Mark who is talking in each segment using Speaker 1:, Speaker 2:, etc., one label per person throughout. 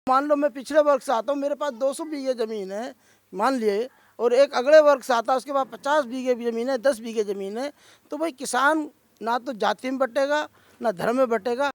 Speaker 1: मान लो मैं पिछड़े वर्ग से आता हूँ, मेरे पास 200 बीघे ज़मीन है मान लिए, और एक अगले वर्ग से आता है उसके बाद 50 बीघे ज़मीन है, 10 बीघे ज़मीन है। तो भाई किसान ना तो जाति में बटेगा ना धर्म में बटेगा।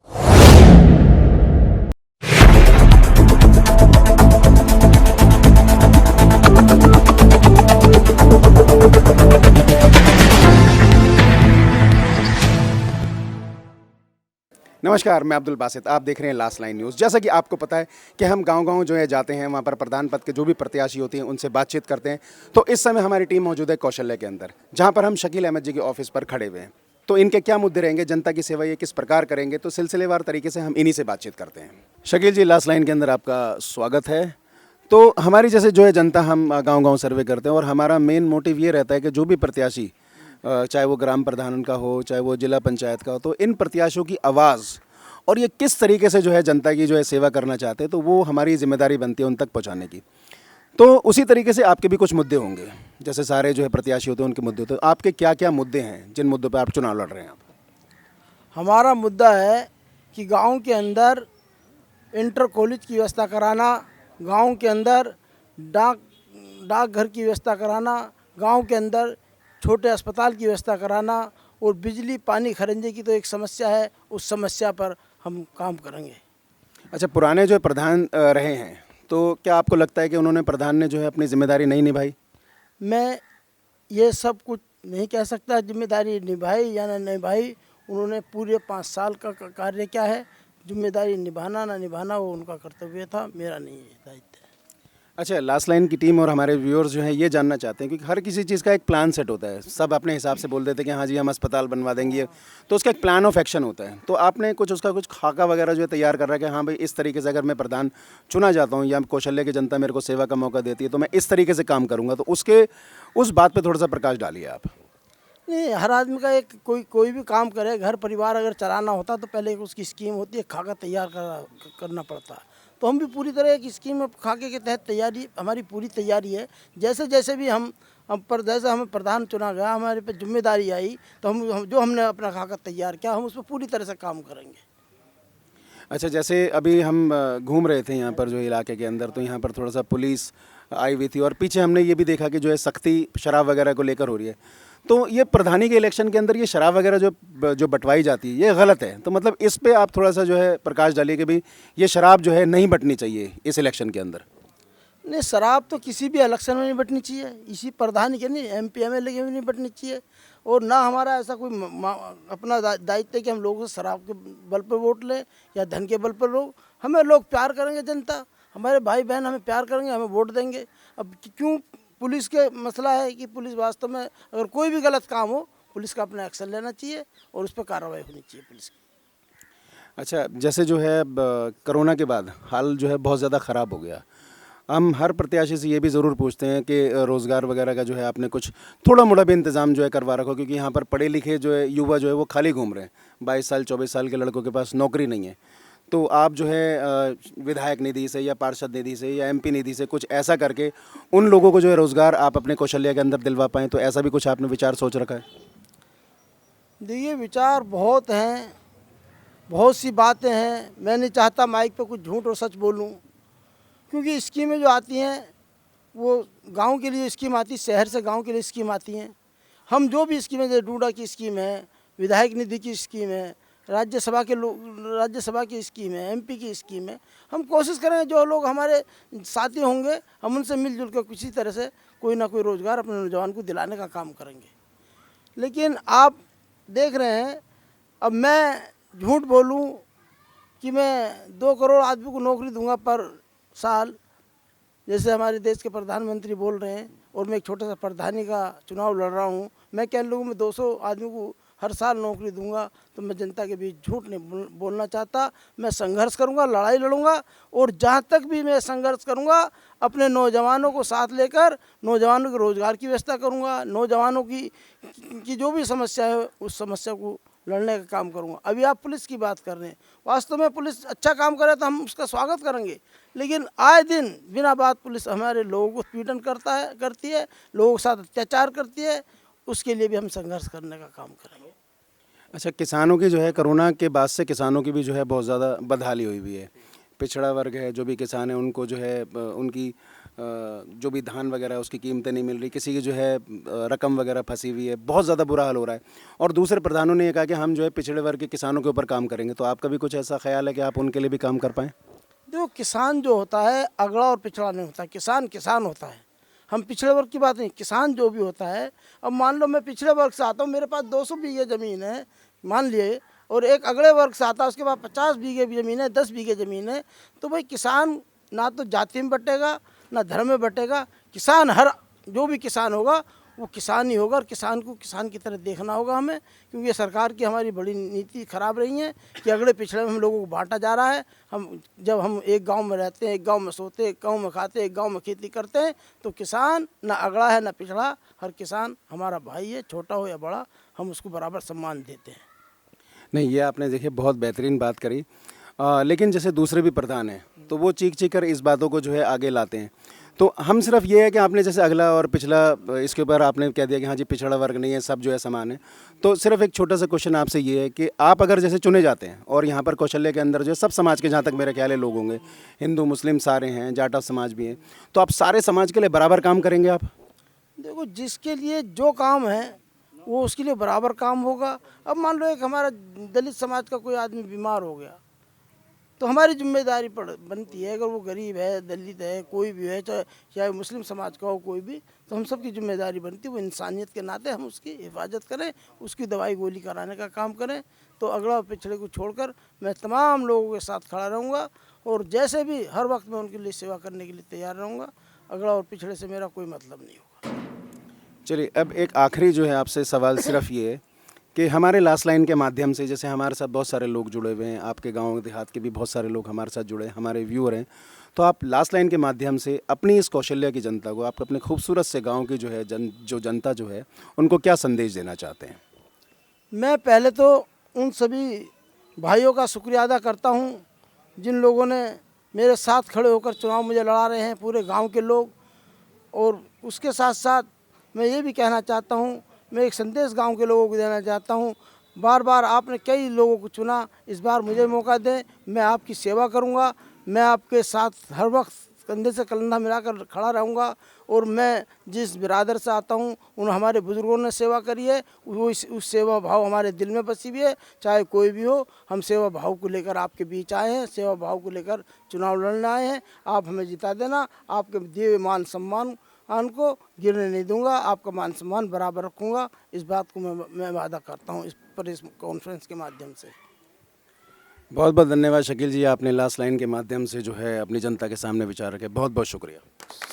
Speaker 2: नमस्कार, मैं अब्दुल बासित। आप देख रहे हैं लास्ट लाइन न्यूज़। जैसा कि आपको पता है कि हम गांव-गांव जो है जाते हैं, वहां पर प्रधान पद के जो भी प्रत्याशी होते हैं उनसे बातचीत करते हैं। तो इस समय हमारी टीम मौजूद है कौशल्या के अंदर, जहां पर हम शकील अहमद जी के ऑफिस पर खड़े हुए हैं। तो इनके क्या मुद्दे रहेंगे, जनता की सेवा ये किस प्रकार करेंगे, तो सिलसिलेवार तरीके से हम इन्हीं से बातचीत करते हैं। शकील जी, लास्ट लाइन के अंदर आपका स्वागत है। तो हमारी जैसे जो है जनता, हम गाँव-गाँव सर्वे करते हैं और हमारा मेन मोटिव ये रहता है कि जो भी प्रत्याशी, चाहे वो ग्राम प्रधान का हो, चाहे वो जिला पंचायत का हो, तो इन प्रत्याशियों की आवाज़ और ये किस तरीके से जो है जनता की जो है सेवा करना चाहते हैं, तो वो हमारी जिम्मेदारी बनती है उन तक पहुंचाने की। तो उसी तरीके से आपके भी कुछ मुद्दे होंगे, जैसे सारे जो है प्रत्याशी होते हैं उनके मुद्दे होते हैं। आपके क्या क्या मुद्दे हैं जिन मुद्दों पर आप चुनाव लड़ रहे हैं? आप
Speaker 1: हमारा मुद्दा है कि गांव के अंदर इंटर कॉलेज की व्यवस्था कराना, गांव के अंदर डाकघर की व्यवस्था कराना, गांव के अंदर छोटे अस्पताल की व्यवस्था कराना, और बिजली पानी खरंजे की तो एक समस्या है, उस समस्या पर हम काम करेंगे।
Speaker 2: अच्छा, पुराने जो प्रधान रहे हैं, तो क्या आपको लगता है कि उन्होंने प्रधान ने जो है अपनी जिम्मेदारी नहीं निभाई?
Speaker 1: मैं ये सब कुछ नहीं कह सकता जिम्मेदारी निभाई या न निभाई। उन्होंने पूरे 5 साल का कार्य क्या है, जिम्मेदारी निभाना ना निभाना वो उनका कर्तव्य था, मेरा नहीं है दायित्व।
Speaker 2: अच्छा, लास्ट लाइन की टीम और हमारे व्यूअर्स जो हैं ये जानना चाहते हैं, क्योंकि हर किसी चीज़ का एक प्लान सेट होता है। सब अपने हिसाब से बोल देते हैं कि हाँ जी हम अस्पताल बनवा देंगे, तो उसका एक प्लान ऑफ एक्शन होता है। तो आपने कुछ उसका कुछ खाका वगैरह जो है तैयार कर रहा है कि हाँ भाई इस तरीके से अगर मैं प्रधान चुना जाता हूँ या कौशल्या की जनता मेरे को सेवा का मौका देती है तो मैं इस तरीके से काम करूँगा, तो उस बात पर थोड़ा सा प्रकाश डालिए आप।
Speaker 1: नहीं, हर आदमी का एक कोई भी काम करे, घर परिवार अगर चलाना होता तो पहले एक उसकी स्कीम होती है, खाका तैयार करना पड़ता है। तो हम भी पूरी तरह एक स्कीम खाके के तहत तैयारी, हमारी पूरी तैयारी है। जैसे जैसे भी जैसे हमें प्रधान चुना गया, हमारे पे जिम्मेदारी आई, तो जो हमने अपना खाका तैयार किया, हम उस पर पूरी तरह से काम करेंगे।
Speaker 2: अच्छा, जैसे अभी हम घूम रहे थे यहाँ पर जो इलाके के अंदर, तो यहाँ पर थोड़ा सा पुलिस आई हुई थी और पीछे हमने ये भी देखा कि जो है सख्ती शराब वगैरह को लेकर हो रही है। तो ये प्रधानी के इलेक्शन के अंदर ये शराब वगैरह जो बंटवाई जाती है ये गलत है। तो मतलब इस पे आप थोड़ा सा जो है प्रकाश डालिए कि भाई ये शराब जो है नहीं बंटनी चाहिए इस इलेक्शन के अंदर।
Speaker 1: नहीं, शराब तो किसी भी इलेक्शन में नहीं बंटनी चाहिए, इसी प्रधान के नहीं, MP MLA के भी नहीं बंटनी चाहिए। और ना हमारा ऐसा कोई अपना दायित्व है कि हम लोगों से शराब के बल पर वोट लें या धन के बल पर लोग। हमें लोग प्यार करेंगे, जनता हमारे भाई बहन हमें प्यार करेंगे, हमें वोट देंगे। अब क्यों पुलिस के मसला है कि पुलिस वास्तव में अगर कोई भी गलत काम हो, पुलिस का अपना एक्शन लेना चाहिए और उस पर कार्रवाई होनी चाहिए पुलिस की।
Speaker 2: अच्छा, जैसे जो है कोरोना के बाद हाल जो है बहुत ज़्यादा ख़राब हो गया। हम हर प्रत्याशी से ये भी ज़रूर पूछते हैं कि रोज़गार वगैरह का जो है आपने कुछ थोड़ा मोड़ा भी इंतज़ाम जो है करवा रखो, क्योंकि यहाँ पर पढ़े लिखे जो है युवा जो है वो खाली घूम रहे हैं। 22 साल 24 साल के लड़कों के पास नौकरी नहीं है। तो आप जो है विधायक निधि से या पार्षद निधि से या MP निधि से कुछ ऐसा करके उन लोगों को जो है रोज़गार आप अपने कौशल्या के अंदर दिलवा पाएँ, तो ऐसा भी कुछ आपने विचार सोच रखा है?
Speaker 1: देखिए, विचार बहुत हैं, बहुत सी बातें हैं। मैं नहीं चाहता माइक पे कुछ झूठ और सच बोलूं, क्योंकि स्कीमें जो आती हैं वो गांव के लिए स्कीम आती, शहर से गांव के लिए स्कीम आती हैं। हम जो भी स्कीमें, जैसे डूडा की स्कीम है, विधायक निधि की स्कीम है, राज्यसभा की स्कीम है, MP की स्कीम है, हम कोशिश करेंगे जो लोग हमारे साथी होंगे हम उनसे मिलजुल कर किसी तरह से कोई ना कोई रोज़गार अपने नौजवान को दिलाने का काम करेंगे। लेकिन आप देख रहे हैं, अब मैं झूठ बोलूं कि मैं 2 करोड़ आदमी को नौकरी दूंगा पर साल, जैसे हमारे देश के प्रधानमंत्री बोल रहे हैं, और मैं एक छोटा सा प्रधानी का चुनाव लड़ रहा हूं, मैं कह लूँ मैं 200 आदमी को हर साल नौकरी दूंगा, तो मैं जनता के बीच झूठ नहीं बोलना चाहता। मैं संघर्ष करूंगा, लड़ाई लड़ूंगा, और जहां तक भी मैं संघर्ष करूंगा अपने नौजवानों को साथ लेकर नौजवानों के रोज़गार की व्यवस्था करूंगा, नौजवानों की जो भी समस्या है उस समस्या को लड़ने का काम करूंगा। अभी आप पुलिस की बात कर रहे हैं, वास्तव में पुलिस अच्छा काम करे तो हम उसका स्वागत करेंगे, लेकिन आए दिन बिना बात पुलिस हमारे लोगों को पीड़न करती है, लोगों के साथ अत्याचार करती है। उसके लिए भी हम संघर्ष करने का काम करेंगे।
Speaker 2: अच्छा, किसानों की जो है कोरोना के बाद से किसानों की भी जो है बहुत ज़्यादा बदहाली हुई है। पिछड़ा वर्ग है, जो भी किसान है, उनको जो है उनकी जो भी धान वगैरह है उसकी कीमतें नहीं मिल रही, किसी की जो है रकम वगैरह फंसी हुई है, बहुत ज़्यादा बुरा हाल हो रहा है। और दूसरे प्रधानों ने ये कहा कि हम जो है पिछड़े वर्ग के किसानों के ऊपर काम करेंगे। तो आपका भी कुछ ऐसा ख्याल है कि आप उनके लिए भी काम कर पाएँ?
Speaker 1: देखो, किसान जो होता है अगड़ा और पिछड़ा नहीं होता, किसान किसान होता है। हम पिछड़े वर्ग की बात नहीं, किसान जो भी होता है। अब मान लो मैं पिछड़े वर्ग से आता हूँ, मेरे पास 200 बीघे ज़मीन है मान लिए, और एक अगले वर्ग से आता है उसके पास 50 बीघे ज़मीन है, 10 बीघे ज़मीन है। तो भाई किसान ना तो जाति में बटेगा ना धर्म में बटेगा। किसान हर जो भी किसान होगा वो किसान ही होगा, और किसान को किसान की तरह देखना होगा हमें। क्योंकि ये सरकार की हमारी बड़ी नीति खराब रही है कि अगले पिछड़े में हम लोगों को बांटा जा रहा है। जब हम एक गांव में रहते हैं, एक गांव में सोते हैं, एक गांव में खाते हैं, एक गांव में खेती करते हैं, तो किसान ना अगड़ा है ना पिछड़ा, हर किसान हमारा भाई है, छोटा हो या बड़ा, हम उसको बराबर सम्मान देते हैं।
Speaker 2: नहीं, ये आपने देखिए बहुत बेहतरीन बात करी। लेकिन जैसे दूसरे भी प्रधान हैं तो वो चीख कर इस बातों को जो है आगे लाते हैं। तो हम सिर्फ ये है कि आपने जैसे अगला और पिछला इसके ऊपर आपने कह दिया कि हाँ जी पिछड़ा वर्ग नहीं है, सब जो है समान है। तो सिर्फ एक छोटा सा क्वेश्चन आपसे ये है कि आप अगर जैसे चुने जाते हैं और यहाँ पर कौशल्या के अंदर जो है सब समाज के, जहाँ तक मेरा ख्याल है, लोग होंगे, हिंदू मुस्लिम सारे हैं, जाटा समाज भी है, तो आप सारे समाज के लिए बराबर काम करेंगे आप?
Speaker 1: देखो, जिसके लिए जो काम है वो उसके लिए बराबर काम होगा। अब मान लो एक हमारा दलित समाज का कोई आदमी बीमार हो गया, तो हमारी जिम्मेदारी बनती है, अगर वो गरीब है, दलित है, कोई भी है, चाहे मुस्लिम समाज का हो कोई भी, तो हम सब की जिम्मेदारी बनती है वो इंसानियत के नाते हम उसकी हिफाजत करें, उसकी दवाई गोली कराने का काम करें। तो अगड़ा और पिछड़े को छोड़कर मैं तमाम लोगों के साथ खड़ा रहूँगा, और जैसे भी हर वक्त मैं उनके लिए सेवा करने के लिए तैयार रहूँगा। अगड़ा और पिछड़े से मेरा कोई मतलब नहीं होगा।
Speaker 2: चलिए, अब एक आखिरी जो है आपसे सवाल सिर्फ ये है कि हमारे लास्ट लाइन के माध्यम से जैसे हमारे साथ बहुत सारे लोग जुड़े हुए हैं, आपके गांव देहात के भी बहुत सारे लोग हमारे साथ जुड़े हैं, हमारे व्यूअर हैं, तो आप लास्ट लाइन के माध्यम से अपनी इस कौशल्या की जनता को, आप अपने खूबसूरत से गांव की जो है जनता जो है, उनको क्या संदेश देना चाहते हैं?
Speaker 1: मैं पहले तो उन सभी भाइयों का शुक्रिया अदा करता हूँ जिन लोगों ने मेरे साथ खड़े होकर चुनाव मुझे लड़ा रहे हैं, पूरे गाँव के लोग। और उसके साथ साथ मैं ये भी कहना चाहता हूँ, मैं एक संदेश गांव के लोगों को देना चाहता हूँ। बार बार आपने कई लोगों को चुना, इस बार मुझे मौका दें, मैं आपकी सेवा करूँगा, मैं आपके साथ हर वक्त कंधे से कंधा मिलाकर खड़ा रहूँगा। और मैं जिस बिरादर से आता हूँ उन हमारे बुज़ुर्गों ने सेवा करी है, वो उस सेवा भाव हमारे दिल में बसी हुई है। चाहे कोई भी हो, हम सेवा भाव को लेकर आपके बीच आए हैं, सेवा भाव को लेकर चुनाव लड़ने आए हैं। आप हमें जिता देना, आपके दिए हुए मान सम्मान को गिरने नहीं दूंगा, आपका मान सम्मान बराबर रखूंगा। इस बात को मैं वादा करता हूं इस कॉन्फ्रेंस के माध्यम से।
Speaker 2: बहुत बहुत धन्यवाद शकील जी, आपने लास्ट लाइन के माध्यम से जो है अपनी जनता के सामने विचार रखे। बहुत बहुत शुक्रिया।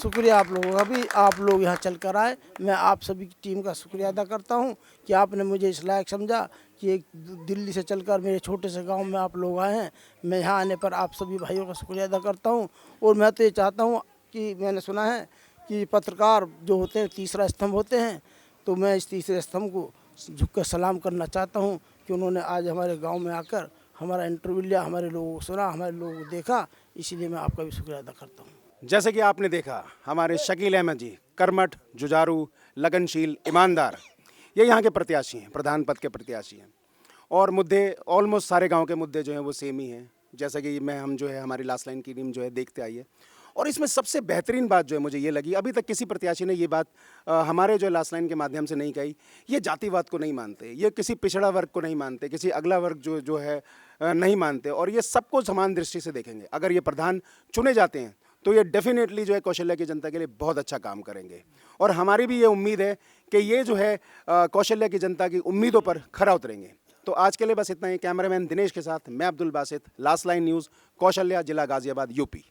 Speaker 1: शुक्रिया आप लोगों का भी, आप लोग यहाँ चल कर आए। मैं आप सभी की टीम का शुक्रिया अदा करता हूँ कि आपने मुझे इस लायक समझा कि एक दिल्ली से चलकर मेरे छोटे से गाँव में आप लोग आए हैं। मैं यहाँ आने पर आप सभी भाइयों का शुक्रिया अदा करता हूँ। और मैं तो ये चाहता हूँ कि मैंने सुना है कि पत्रकार जो होते हैं तीसरा स्तंभ होते हैं, तो मैं इस तीसरे स्तंभ को झुककर सलाम करना चाहता हूं कि उन्होंने आज हमारे गांव में आकर हमारा इंटरव्यू लिया, हमारे लोगों को सुना, हमारे लोगों को देखा। इसीलिए मैं आपका भी शुक्रिया अदा करता हूं।
Speaker 2: जैसे कि आपने देखा, हमारे शकील अहमद जी कर्मठ, जुझारू, लगनशील, ईमानदार, ये यहाँ के प्रत्याशी हैं, प्रधान पद के प्रत्याशी हैं। और मुद्दे ऑलमोस्ट सारे गाँव के मुद्दे जो हैं वो सेम ही हैं, जैसा कि हम जो है हमारी लास्ट लाइन की टीम जो है देखते आई है। और इसमें सबसे बेहतरीन बात जो है मुझे ये लगी, अभी तक किसी प्रत्याशी ने ये बात हमारे जो लास्ट लाइन के माध्यम से नहीं कही। ये जातिवाद को नहीं मानते, ये किसी पिछड़ा वर्ग को नहीं मानते, किसी अगला वर्ग जो है नहीं मानते, और ये सबको समान दृष्टि से देखेंगे। अगर ये प्रधान चुने जाते हैं तो ये डेफिनेटली जो है कौशल्या की जनता के लिए बहुत अच्छा काम करेंगे। और हमारी भी ये उम्मीद है कि ये जो है कौशल्या की जनता की उम्मीदों पर खरा उतरेंगे। तो आज के लिए बस इतना ही। कैमरामैन दिनेश के साथ मैं Abdul Basit, last line news, Kaushalya, जिला गाजियाबाद, यूपी।